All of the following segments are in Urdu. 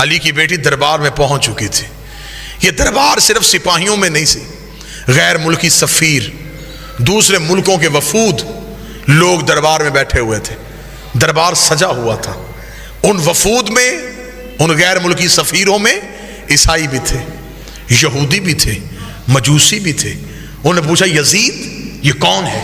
علی کی بیٹی دربار میں پہنچ چکی تھی. یہ دربار صرف سپاہیوں میں نہیں سی، غیر ملکی سفیر، دوسرے ملکوں کے وفود لوگ دربار میں بیٹھے ہوئے تھے. دربار سجا ہوا تھا. ان وفود میں، ان غیر ملکی سفیروں میں عیسائی بھی تھے، یہودی بھی تھے، مجوسی بھی تھے. انہوں نے پوچھا یزید یہ کون ہے؟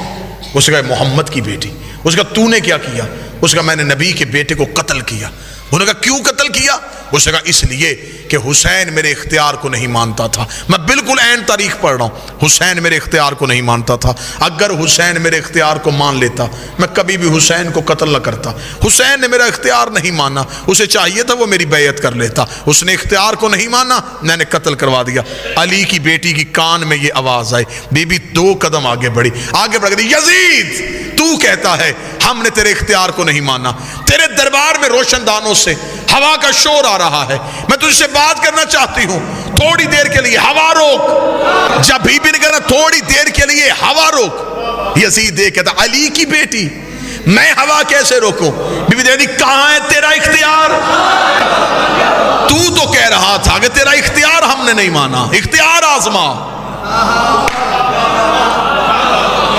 اس نے کہا محمد کی بیٹی. اس نے کہا تو نے کیا کیا؟ اس نے کہا میں نے نبی کے بیٹے کو قتل کیا. انہوں نے کہا کیوں قتل کیا؟ اس نے کہا اس لیے کہ حسین میرے اختیار کو نہیں مانتا تھا. میں بالکل عین تاریخ پڑھ رہا ہوں. حسین میرے اختیار کو نہیں مانتا تھا. اگر حسین میرے اختیار کو مان لیتا میں کبھی بھی حسین کو قتل نہ کرتا. حسین نے میرا اختیار نہیں مانا، اسے چاہیے تھا وہ میری بیعت کر لیتا. اس نے اختیار کو نہیں مانا، میں نے قتل کروا دیا. علی کی بیٹی کی کان میں یہ آواز آئی. بی بی 2 قدم آگے بڑھی، آگے بڑھ گئی. یزید تو کہتا ہے ہم نے تیرے اختیار کو نہیں مانا، تیرے دربار میں روشن دانوں سے ہوا کا شور آ رہا ہے، میں تجھ سے بات کرنا چاہتی ہوں، تھوڑی دیر کے لیے ہوا روک. جب بی بی نے کہا تھوڑی دیر کے لیے ہوا روک، یزید دیکھ کہتا علی کی بیٹی میں ہوا کیسے روکوں؟ بی بی دیکھتی کہاں ہے تیرا اختیار؟ تو کہہ رہا تھا کہ تیرا اختیار ہم نے نہیں مانا، اختیار آزما.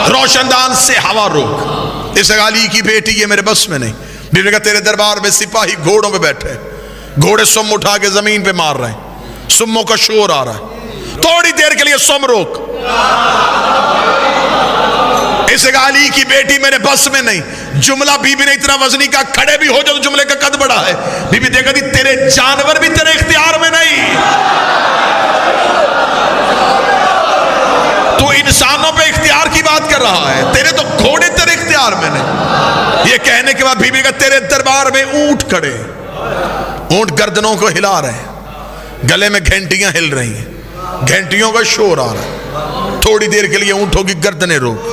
روشن دان سے ہوا روک. اس علی کی بیٹی یہ میرے بس میں نہیں. بی بی نے کہا تیرے دربار میں سپاہی گھوڑوں پہ بیٹھے، گھوڑے سم اٹھا کے زمین پہ مار رہے ہیں، سموں کا شور آ رہا ہے، تھوڑی دیر کے لیے سم روک. اس علی کی بیٹی میرے بس میں نہیں. جملہ بی بی نے اتنا وزنی کا کھڑے بھی ہو جو جملے کا قد بڑا ہے. بی بی دیکھا تھی تیرے جانور بھی تیرے اختیار میں نہیں، تو انسانوں پہ اختیار کی بات کر رہا ہے، تیرے تو گھوڑے تیرے اختیار میں نہیں. یہ کہنے کے بعد بی بی کا تیرے دربار میں اونٹ کھڑے، اونٹ گردنوں کو ہلا رہے ہیں، گلے میں گھنٹیاں ہل رہی ہیں، گھنٹیوں کا شور آ رہا ہے. تھوڑی دیر کے لیے اونٹوں کی گردنیں روک.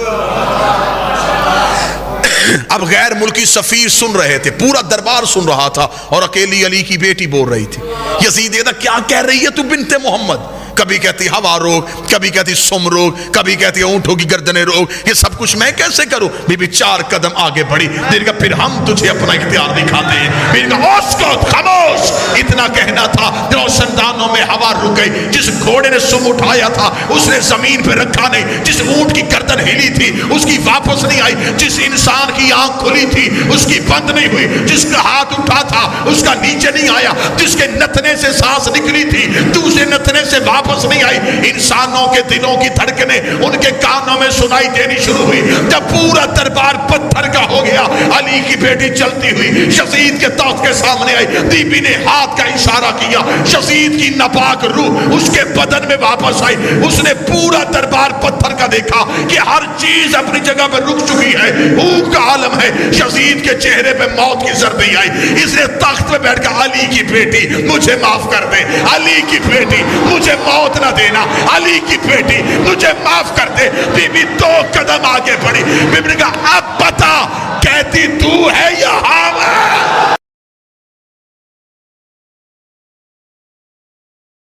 اب غیر ملکی سفیر سن رہے تھے، پورا دربار سن رہا تھا، اور اکیلی علی کی بیٹی بول رہی تھی. یزید کہتا کیا کہہ رہی ہے تو بنت محمد؟ کبھی کہتی ہوا روک، کبھی کہتی سم روک، کبھی کہتی اونٹوں کی گردنیں روک. یہ سب کچھ میں کیسے کروں؟ بی بی 4 قدم آگے بڑھی. دیر کا پھر ہم تجھے اپنا اختیار دکھاتے ہیں. بی کا اسکت خاموش. اتنا کہنا تھا روشن دانوں میں ہوا رک گئی. جس گھوڑے نے سم اٹھایا تھا اس نے زمین پہ رکھا نہیں، جس اونٹ کی گردن ہلی تھی اس کی واپس نہیں آئی، جس انسان کی آنکھ کھلی تھی اس کی بند نہیں ہوئی، جس کا ہاتھ اٹھا تھا اس کا نیچے نہیں آیا، جس کے نتنے سے سانس نکلی تھی دوسرے نتنے سے واپس نہیں آئی. انسانوں کے دلوں کی دھڑکنیں ان کے کانوں میں سنائی دینی شروع ہوئی. جب پورا دربار پتھر کا ہو گیا، علی کی بیٹی چلتی ہوئی یزید کے تخت کے سامنے آئی. بی بی نے ہاتھ کا اشارہ کیا، یزید کی ناپاک روح اس کے بدن میں واپس آئی. اس نے پورا دربار پتھر کا دیکھا کہ ہر چیز اپنی جگہ پہ رک چکی ہے، بھوک کا عالم ہے. یزید کے چہرے پہ موت کی زردی آئی. اس نے تخت پہ بیٹھ کر علی کی بیٹی مجھے معاف کر دے، علی کی بیٹی مجھے موت نہ دینا، علی کی بیٹی مجھے معاف کر دے. بی بی 2 قدم آگے بڑھی. بی بی نے کہا اب بتا کہتی تو ہے یا